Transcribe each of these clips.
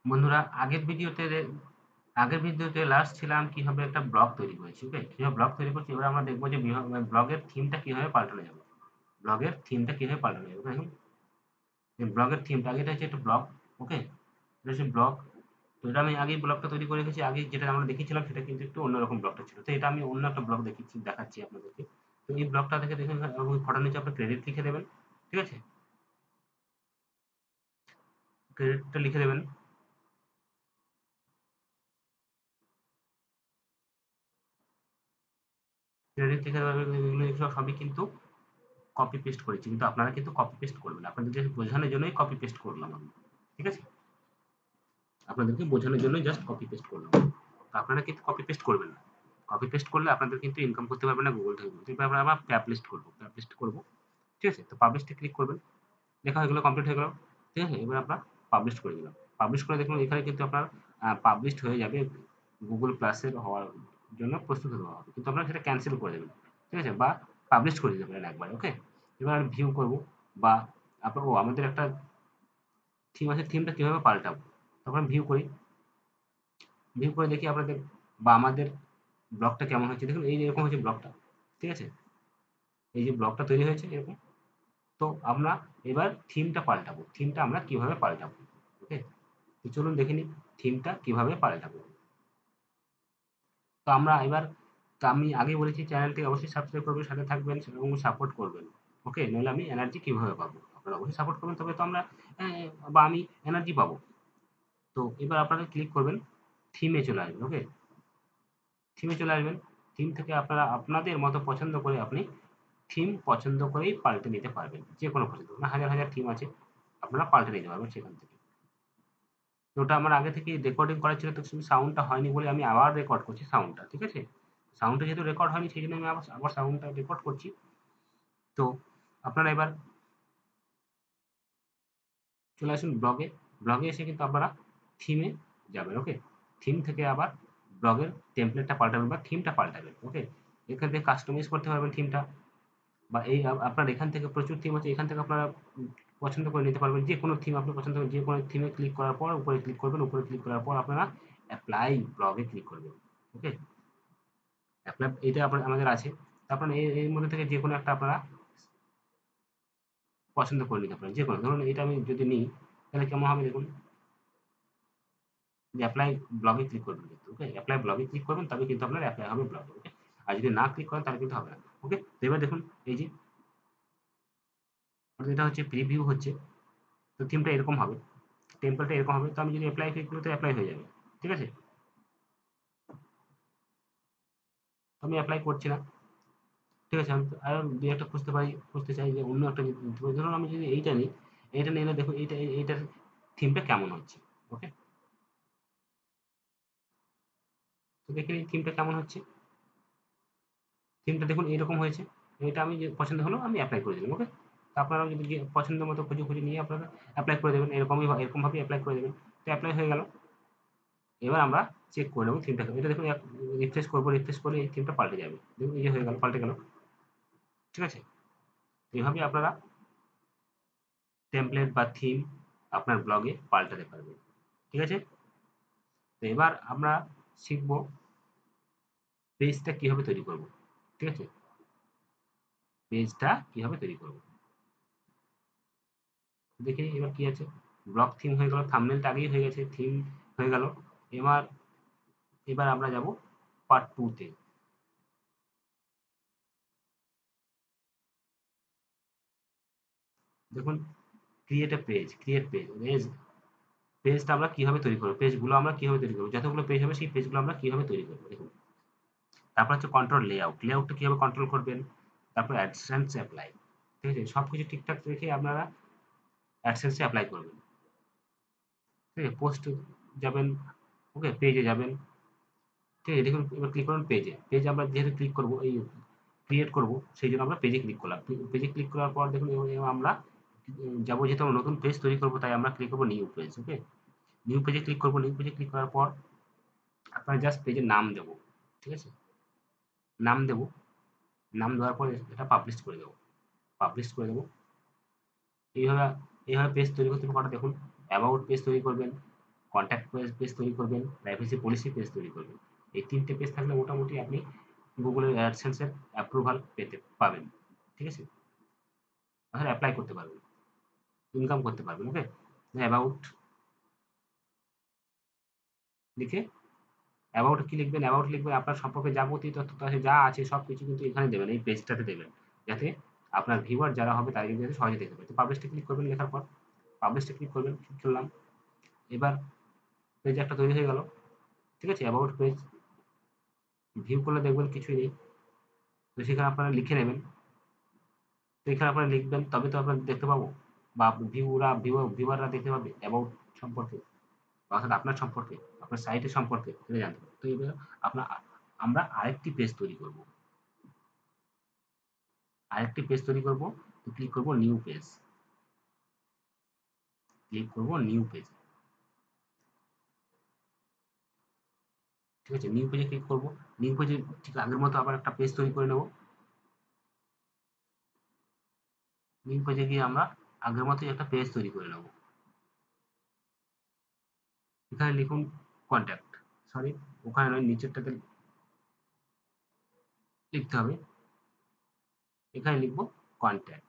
বন্ধুরা, আগের ভিডিওতে লাস্ট ছিলাম কিভাবে একটা ব্লগ তৈরি করেছি। ওকে, কিভাবে ব্লগ তৈরি করছি, এবার আমরা দেখবো যে ব্লগের থিমটা কিভাবে পাল্টানো যাবে। দেখুন, ব্লগের থিমটা আগে, এটা হচ্ছে একটা ব্লগ। ওকে, এটা হচ্ছে ব্লগ। তো এটা আমি আগেই ব্লগটা তৈরি করে রেখেছি। আগে যেটা আমরা দেখিয়েছিলাম সেটা কিন্তু একটু অন্যরকম ব্লগটা ছিল। তো এটা আমি অন্য একটা ব্লগ দেখাচ্ছি আপনাদেরকে। তো এই ব্লগটা দেখে দেখুন, ফটোর নিচে আপনার ক্রেডিট লিখে দেবেন। ঠিক আছে, ক্রেডিটটা লিখে দেবেন। ক্রেডিট লিখে দেবেন, এগুলো সবই কিন্তু কপি পেস্ট করেছি, কিন্তু আপনারা কিন্তু কপি পেস্ট করবেন না। আপনাদেরকে বোঝানোর জন্যই কপি পেস্ট করলাম আমি। ঠিক আছে, আপনাদেরকে বোঝানোর জন্যই জাস্ট কপি পেস্ট করলাম। তো আপনারা কিন্তু কপি পেস্ট করবেন না। কপি পেস্ট করলে আপনাদের কিন্তু ইনকাম করতে পারবেন না গুগল থেকে। এবার আমরা আবার প্যাবলিশ করবো। ঠিক আছে, তো পাবলিশে ক্লিক করবেন। লেখা হয়ে গেল, কমপ্লিট হয়ে গেল। ঠিক আছে, এবার আপনার পাবলিশ করে দিলাম। পাবলিশ করে দেখুন এখানে কিন্তু আপনার পাবলিশড হয়ে যাবে, গুগল প্লাসের হওয়ার জন্য প্রস্তুত হওয়া হবে, কিন্তু আপনারা সেটা ক্যান্সেল করে দেবেন। ঠিক আছে, বা পাবলিশ করে দিতে পারেন একবার। ওকে, এবার ভিউ করব, বা আপনার আমাদের একটা থিম আছে, থিমটা কিভাবে পাল্টাবো। তখন ভিউ করি, ভিউ করে দেখি আপনাদের বা আমাদের ব্লগটা কেমন হচ্ছে। দেখুন এই যে এরকম হচ্ছে ব্লগটা। ঠিক আছে, এই যে ব্লগটা তৈরি হয়েছে এরকম। তো আমরা এবার থিমটা পাল্টাবো, থিমটা আমরা কিভাবে পাল্টাবো। ওকে, তো চলুন দেখে নিই থিমটা কিভাবে পাল্টাবো। তো আমরা এবার, তো আমি আগে বলেছি চ্যানেলটি অবশ্যই সাবস্ক্রাইব করবেন, সাথে থাকবেন এবং সাপোর্ট করবেন। ওকে, নইলে আমি এনার্জি কিভাবে পাবো। আপনারা অবশ্যই সাপোর্ট করবেন, তবে তো আমরা বা আমি এনার্জি পাবো। তো এবার আপনারা ক্লিক করবেন, থিমে চলে আসবেন। ওকে, থিমে চলে আসবেন। থিম থেকে আপনারা আপনাদের মতো পছন্দ করে আপনি থিম পছন্দ করেই পাল্টে নিতে পারবেন। যে কোনো পছন্দ না, হাজার হাজার থিম আছে, আপনারা পাল্টে নিতে পারবেন সেখান থেকে। তো ওটা আমার আগে থেকে রেকর্ডিং করা ছিল, তো সাউন্ডটা হয়নি বলে আমি আবার রেকর্ড করছি সাউন্ডটা। ঠিক আছে, সাউন্ডটা যেহেতু রেকর্ড হয়নি সেই জন্য আমি আবার সাউন্ডটা রেকর্ড করছি। তো আপনারা এবার চলে আসুন ব্লগে। ব্লগে এসে কিন্তু আপনারা থিমে যাবেন। ওকে, থিম থেকে আবার ব্লগের টেমপ্লেটটা পাল্টাবেন বা থিমটা পাল্টাবেন। ওকে, এখান থেকে কাস্টমাইজ করতে পারবেন থিমটা, বা এই আপনার এখান থেকে প্রচুর থিম আছে, এখান থেকে আপনারা পছন্দ করে নিতে পারবেন। যে কোনো থিম আপনি পছন্দ করেন, যে কোনো থিমে ক্লিক করার পর উপরে ক্লিক করবেন, উপরে ক্লিক করার পর আপনারা অ্যাপ্লাই ব্লগে ক্লিক করবেন। ওকে, অ্যাপ্লাই এটা আমাদের আছে। তারপর এর মধ্যে থেকে যে কোনো একটা আপনারা পছন্দ করে নিতে পারেন। যে কোনো, ধরুন এটা আমি যদি নিই তাহলে কেমন হবে দেখুন, যে অ্যাপ্লাই ব্লগে ক্লিক করবেন কিন্তু। ওকে, অ্যাপ্লাই ব্লগে ক্লিক করবেন, তবে কিন্তু আপনার অ্যাপ্লাই হবে ব্লগে। ওকে, আর যদি না ক্লিক করেন তাহলে কিন্তু হবে না। ওকে, তো এবার দেখুন এই যে এটা হচ্ছে প্রিভিউ হচ্ছে। তো থিমটা এরকম হবে, টেম্পলেটটা এরকম হবে। তো আমি যদি অ্যাপ্লাই ক্লিক করি তো অ্যাপ্লাই হয়ে যাবে। ঠিক আছে, আমি অ্যাপ্লাই করছি না। ঠিক আছে, আমি আরো দুই একটা খুঁজতে চাই যে অন্য একটা যদি নিতে পারি। ধরুন আমি যদি এইটা নিই, এইটা নিলে দেখুন এইটার থিমটা কেমন হচ্ছে। ওকে, তো দেখে নিই থিমটা কেমন হচ্ছে। থিমটা দেখুন এইরকম হয়েছে। এটা আমি যে পছন্দ হলো আমি অ্যাপ্লাই করে দিলাম। ওকে, আপনারাও যদি পছন্দ মতো খুঁজে নিয়ে আপনারা অ্যাপ্লাই করে দেবেন, এরকমভাবে অ্যাপ্লাই করে দেবেন। তো অ্যাপ্লাই হয়ে গেল। এবার আমরা চেক করে নেবো থিমটা। এটা দেখুন রিফ্রেশ করলে এই থিমটা পাল্টে যাবে। দেখুন এই যে হয়ে গেল, পাল্টে গেল। ঠিক আছে, এইভাবে আপনারা টেমপ্লেট বা থিম আপনার ব্লগে পাল্টাতে পারবেন। ঠিক আছে, তো এবার আমরা শিখব পেজটা কিভাবে তৈরি করব। ঠিক আছে, পেজটা কিভাবে তৈরি করব দেখে নিই। এবার কি আছে, ব্লগ থিম হয়ে গেল, থাম্বনেলটা আগেই হয়ে গেছে, থিম হয়ে গেল। এবার এবার আমরা যাব পার্ট 2 তে। দেখুন, পেজটা আমরা কিভাবে তৈরি করব, পেজগুলো আমরা কিভাবে তৈরি করব, যতগুলো পেজ হবে সেই পেজগুলো আমরা কিভাবে তৈরি করব। দেখুন, তারপর হচ্ছে কন্ট্রোল লেআউটটা কিভাবে কন্ট্রোল করবেন। তারপর অ্যাডসেন্স অ্যাপ্লাই। ঠিক আছে, সবকিছু ঠিকঠাক রেখে আপনারা অ্যাডসেন্সে অ্যাপ্লাই করবেন। ঠিক আছে, পোস্ট যাবেন। ওকে, পেজে যাবেন। ঠিক আছে, দেখুন এবার ক্লিক করুন পেজে আমরা যেহেতু ক্লিক করবো, এই ক্রিয়েট করব, সেই জন্য আমরা পেজে ক্লিক করলাম। পেজে ক্লিক করার পর দেখুন এবার আমরা যাবো, যেহেতু আমরা নতুন পেজ তৈরি করবো তাই আমরা ক্লিক করবো নিউ পেজ। ওকে, নিউ পেজে ক্লিক করবো। নিউ পেজে ক্লিক করার পর আপনার জাস্ট পেজের নাম দেবো। ঠিক আছে, নাম দেবো। নাম দেওয়ার পর এটা পাবলিশ করে দেবো। এইভাবে এইভাবে পেজ তৈরি করতে কটা দেখুন, অ্যাবাউট পেজ তৈরি করবেন, কন্ট্যাক্ট পেজ তৈরি করবেন, প্রাইভেসি পলিসি পেজ তৈরি করবেন। এই 3টে পেজ থাকলে মোটামুটি আপনি গুগলের অ্যাডসেন্স এর অ্যাপ্রুভাল পাবেন। ঠিক আছে? তাহলে অ্যাপ্লাই করতে পারবেন, ইনকাম করতে পারবেন। ওকে, অ্যাবাউট লিখে অ্যাবাউট কি লিখবেন? অ্যাবাউট লিখবেন আপনার সম্পর্কে যাবতীয় তথ্য যা আছে সবকিছু কিন্তু এখানে দেবেন, এই পেজটাতে দেবেন, যাতে আপনার ভিউয়ার যারা হবে তারা কিন্তু সহজে দেখতে পাবে। তো পাবলিশে ক্লিক করবেন, লেখার পর পাবলিশে ক্লিক করবেন, ক্লিক করলাম। এবার পেজ একটা তৈরি হয়ে গেল। ঠিক আছে? অ্যাবাউট পেজ ভিউ করলে দেখবেন কিছুই নেই। তো সেখানে আপনারা লিখে নেবেন। তো এখানে আপনারা লিখবেন, তবে তো আপনারা দেখতে পাবো, বা ভিউয়াররা দেখতে পাবে অ্যাবাউট সম্পর্কে, অর্থাৎ আপনার সম্পর্কে, আপনার সাইটের সম্পর্কে এটা জানতে পারবে। তো এবার আপনার আমরা আরেকটি পেজ তৈরি করব। তো ক্লিক করব নিউ পেজ, ঠিক আছে? নিউ পেজে ক্লিক করব। নিউ পেজে ঠিক আগের মতো আবার একটা পেজ তৈরি করে নেব। নিউ পেজে গিয়ে আমরা আগের মতোই একটা পেজ তৈরি করে নেব। এখানে লিখুন কন্ট্যাক্ট, সরি ওখানে নয়, নিচেরটাতে লিখতে হবে। এখানে লিখব কন্ট্যাক্ট।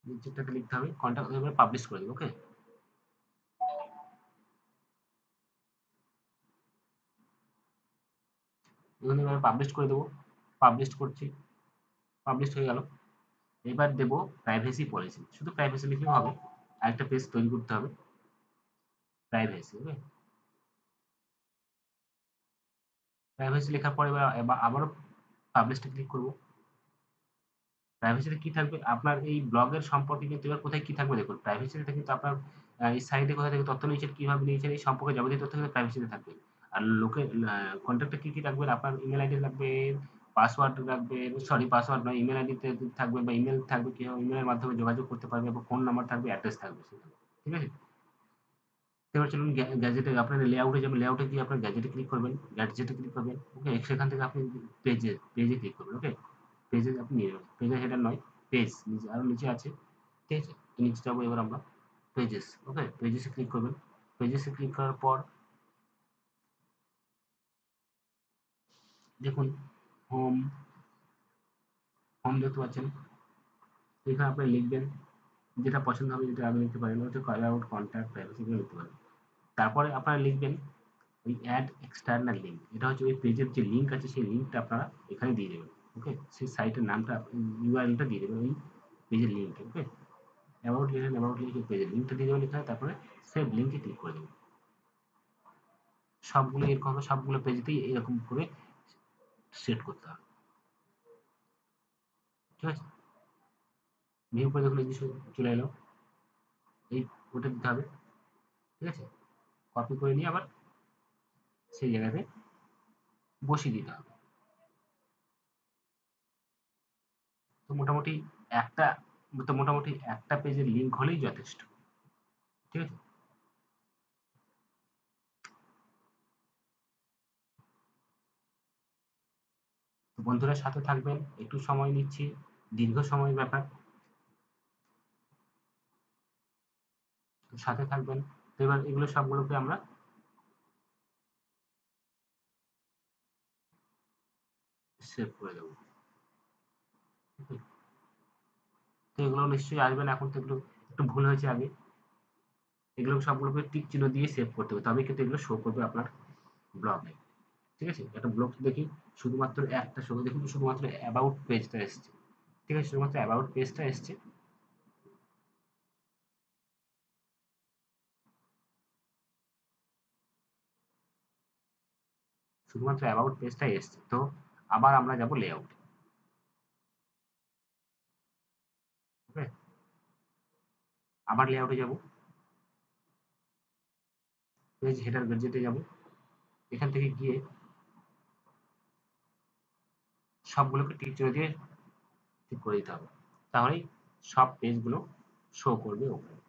নিচেরটাতে লিখতে হবে কন্ট্যাক্ট, এবার পাবলিশ করে দেবো। ওকে, এখানে এবার পাবলিশ করে দেবো। পাবলিশ করছি, পাবলিশ হয়ে গেল। এবার দেব প্রাইভেসি পলিসি, শুধু প্রাইভেসি লিখলেও হবে। আরেকটা পেজ তৈরি করতে হবে, প্রাইভেসি। ওকে, প্রাইভেসি লেখার পরে এবার আবারও পাবলিশটা ক্লিক করব। প্রাইভেসিতে কি থাকবে? আপনার এই ব্লগের সম্পর্কে কিন্তু এবার কোথায় কি থাকবে দেখুন। প্রাইভেসিতে কিন্তু আপনার এই সাইটে কোথা থেকে তথ্য নিয়েছেন, কিভাবে নিয়েছেন, এই সম্পর্কে যাবতীয় তথ্য কিন্তু প্রাইভেসিতে থাকবে। আর লোকে কন্ট্যাক্টে কি কি রাখবেন? আপনার ইমেল আইডি লাগবে, পাসওয়ার্ড রাখবেন, সরি পাসওয়ার্ড নয়, ইমেল আইডিতে থাকবে, বা ইমেল থাকবে, কিভাবে ইমেলের মাধ্যমে যোগাযোগ করতে পারবে, এবং ফোন নাম্বার থাকবে, অ্যাড্রেস থাকবে সেখানে। ঠিক আছে? এবার চলুন গ্যাজেটে, আপনার লেআউটে যাবেন। লেআউটে গিয়ে আপনার গ্যাজেটে ক্লিক করবেন, গ্যাজেটে ক্লিক করবেন। ওকে, সেখান থেকে আপনি পেজে ক্লিক করবেন। ওকে, পেজে আপনি নিয়ে যাবেন, পেজের হেডার নয়, পেজ নিচে আরো নিচে আছে। ঠিক আছে? নিচে যাবো এবার আমরা পেজেস। ওকে, পেজেসে ক্লিক করবেন। পেজেসে ক্লিক করার পর দেখুন হোম, দেখতে পাচ্ছেন। এখানে আপনি লিখবেন যেটা পছন্দ হবে, যেটা আপনি লিখতে পারেন, হচ্ছে অ্যাবাউট কন্ট্যাক্ট প্রাইভেসি লিখতে পারেন। তারপরে আপনারা লিখবেন ওই অ্যাড এক্সটার্নাল লিঙ্ক, এটা হচ্ছে ওই পেজের যে লিঙ্ক আছে সেই লিঙ্কটা আপনারা এখানে দিয়ে দেবেন। ওকে, সেই সাইটের নামটা, ইউআরএলটা দিয়ে দেবেন ওই পেজের লিঙ্কে। ওকে, অ্যাবাউট লিখলেন, অ্যাবাউট লিখে পেজের লিঙ্কটা দিয়ে দেবেন এখানে, তারপরে সেভ লিঙ্কে ক্লিক করে দেবেন। সবগুলো এরকম হবে, সবগুলো পেজেতেই এরকম করে সেট করতে হবে। ঠিক আছে? ভিউ করে দেখুন এই যে চলে এলো, এই ওটা দিতে হবে। ঠিক আছে? কপি করে নিয়ে আবার সেই জায়গাতে বসিয়ে দিতে হবে। তো একটা মোটামুটি একটা পেজের লিঙ্ক হলেই যথেষ্ট। ঠিক আছে? তো বন্ধুরা সাথে থাকবেন, একটু সময় নিচ্ছি, দীর্ঘ সময়ের ব্যাপার, তো সাথে থাকবেন। তো এবার এগুলো সবগুলোকে আমরা সেভ করে দেবো। তো এগুলো নিশ্চয়ই আসবেন এখন। তো এগুলো একটু ভুল হয়েছে আগে, এগুলো সবগুলোকে টিক চিহ্ন দিয়ে সেভ করতে হবে, তবে কিন্তু এগুলো শো করবে আপনার ব্লগে। ঠিক আছে? একটা ব্লগ দেখি শুধুমাত্র একটা শো, দেখুন শুধুমাত্র অ্যাবাউট পেজটা এসছে। ঠিক আছে? শুধুমাত্র অ্যাবাউট পেজটা এসছে। শুধুমাত্র অ্যাবাউট পেজটাই এসছে। তো আবার আমরা যাব লেআউট। ওকে, আবার লেআউটে যাব, পেজ হেডার গ্যাজেটে যাব। এখান থেকে গিয়ে সবগুলোকে টিক চিহ্ন দিয়ে ঠিক করে দিতে হবে, তাহলেই সব পেজগুলো শো করবে ওখানে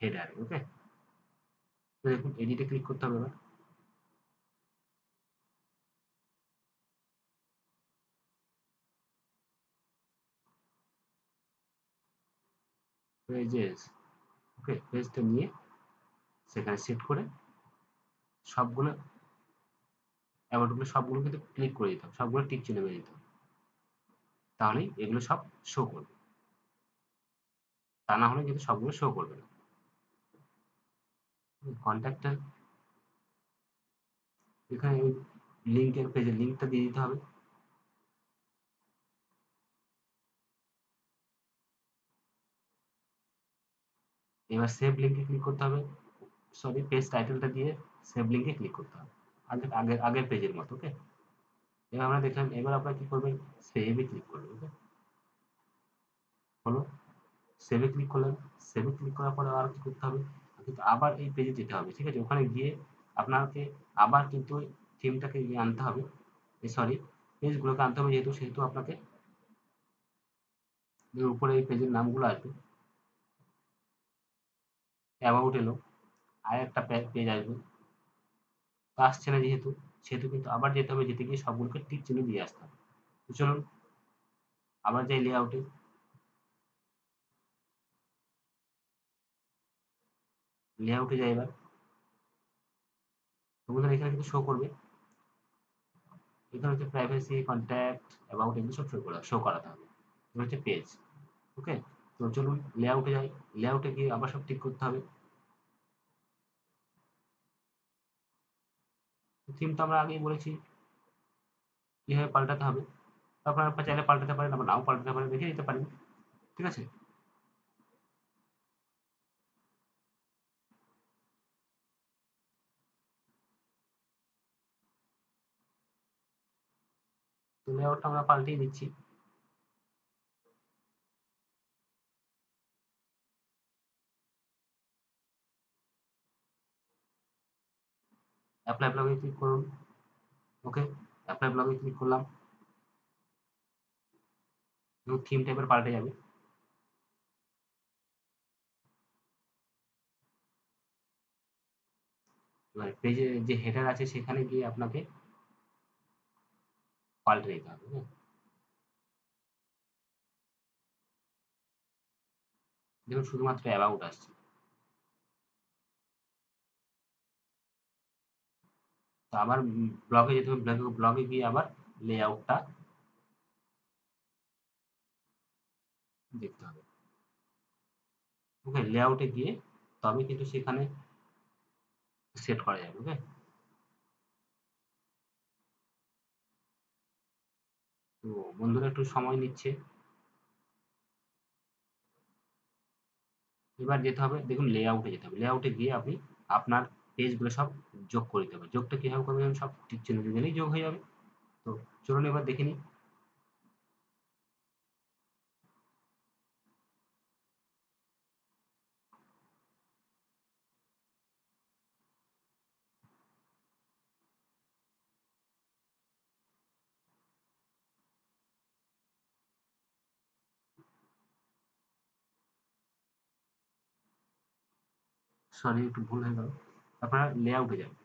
হেডারে। ওকে, তো দেখুন এডিটে ক্লিক করতে হবে এবার। পেজেস, ওকে, পেজটা নিয়ে সেখানে সেট করে সবগুলো অ্যাবাউটগুলো সবগুলো কিন্তু ক্লিক করে দিতে হবে, সবগুলো টিক চিহ্ন মেরে দিতে হবে, তাহলেই এগুলো সব শো করবে, তা না হলে কিন্তু সবগুলো শো করবে না। কন্ট্যাক্টটা এখানে ওই লিঙ্কের পেজের লিঙ্কটা দিয়ে দিতে হবে। এবার সেভ লিঙ্কে ক্লিক করতে হবে, সরি পেজ টাইটেলটা দিয়ে সেভ লিঙ্কে ক্লিক করতে হবে, আগের পেজের মতো। ওকে, এবার আমরা দেখলাম, এবার আপনারা কি করবেন, সেভে ক্লিক করবেন। ওকে, হলো, সেভে ক্লিক করলেন, সেভে ক্লিক করার পরে আর কি করতে হবে, কিন্তু আবার এই পেজে যেতে হবে, ঠিক আছে, ওখানে গিয়ে আপনাকে আবার কিন্তু থিমটাকে গিয়ে আনতে হবে, সরি পেজগুলোকে আনতে হবে, যেহেতু সেহেতু আপনাকে উপরে এই পেজের নামগুলো আসবে, অ্যাবাউট এলো, আর একটা পেজ আসবে, তো আসছে না যেহেতু, সেহেতু কিন্তু আবার যেতে হবে, যেতে গিয়ে সবগুলোকে টিক চিহ্ন দিয়ে আসতে হবে। তো চলুন আবার যাই লেআউটে, লেআউটে যাই এবার। তোমাদের এখানে কিন্তু শো করবে, এখানে হচ্ছে প্রাইভেসি, কন্ট্যাক্ট, অ্যাবাউট, এগুলো সব শো করাতে হবে। এটা হচ্ছে পেজ। ওকে, তো চলুন লেআউটে যাই, লেআউটে গিয়ে আবার সব ঠিক করতে হবে। থিম তো আমরা আগেই বলেছি কিভাবে পাল্টাতে হবে, তারপর আপনারা চাইলে পাল্টাতে পারেন, আবার নাও পাল্টাতে পারেন, দেখে নিতে পারেন, ঠিক আছে। তো লেআউটটা আমরা পাল্টিয়ে দিচ্ছি। অ্যাপ্লাই ব্লগে ক্লিক করুন। ওকে, অ্যাপ্লাই ব্লগে ক্লিক করলাম, এবং থিম টাইপের পাল্টে যাবে। এবার পেজে যে হেডার আছে সেখানে গিয়ে আপনাকে পাল্টে দিতে হবে। হ্যাঁ, দেখুন শুধুমাত্র অ্যাবাউট আসছে। তো আবার ব্লগে যেতে হবে, ব্লগে গিয়ে আবার লেআউটটা দেখতে হবে। ওকে, লেআউটে গিয়ে তবে কিন্তু সেখানে সেট করা যাবে। ওকে, তো বন্ধুরা একটু সময় নিচ্ছে, এবার যেতে হবে, দেখুন লেআউটে যেতে হবে, লেআউটে গিয়ে আপনি আপনার পেজগুলো সব যোগ করে দিতে হবে। যোগটা কিভাবে করবেন, সব টিক চিহ্ন দিয়ে দিলেই যোগ হয়ে যাবে। তো চলুন এবার দেখে নিই। সরি একটু ভুল হয়ে গেল, আপনারা লেআউটে যাবেন।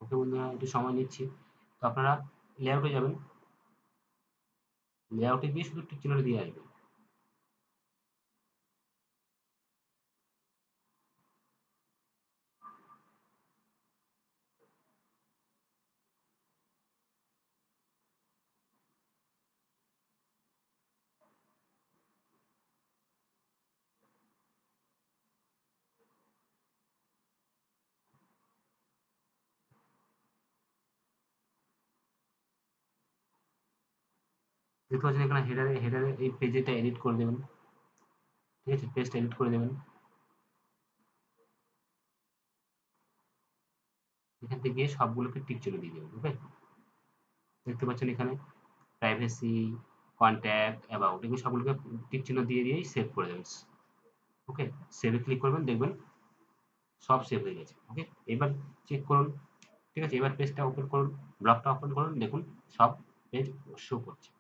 ওকে বন্ধুরা একটু সময় নিচ্ছি, তো আপনারা লেআউটে যাবেন, লেআউটে গিয়ে শুধু টিক চিহ্নটা দিয়ে আসবেন। দেখতে পাচ্ছেন এখানে হেডারে হেডারে এই পেজটা এডিট করে দেবেন, ঠিক আছে, পেজটা এডিট করে দেবেন। এখান থেকে গিয়ে সবগুলোকে টিক চিহ্ন দিয়ে দেবেন। ওকে, দেখতে পাচ্ছেন এখানে প্রাইভেসি, কন্ট্যাক্ট, অ্যাবাউট, এগুলো সবগুলোকে টিক চিহ্ন দিয়ে দিয়েই সেভ করে দেবেন। ওকে, সেভে ক্লিক করবেন, দেখবেন সব সেভ হয়ে গেছে। ওকে, এবার চেক করুন। ঠিক আছে, এবার পেজটা ওপেন করুন, ব্লগটা ওপেন করুন, দেখুন সব পেজ শো করছে।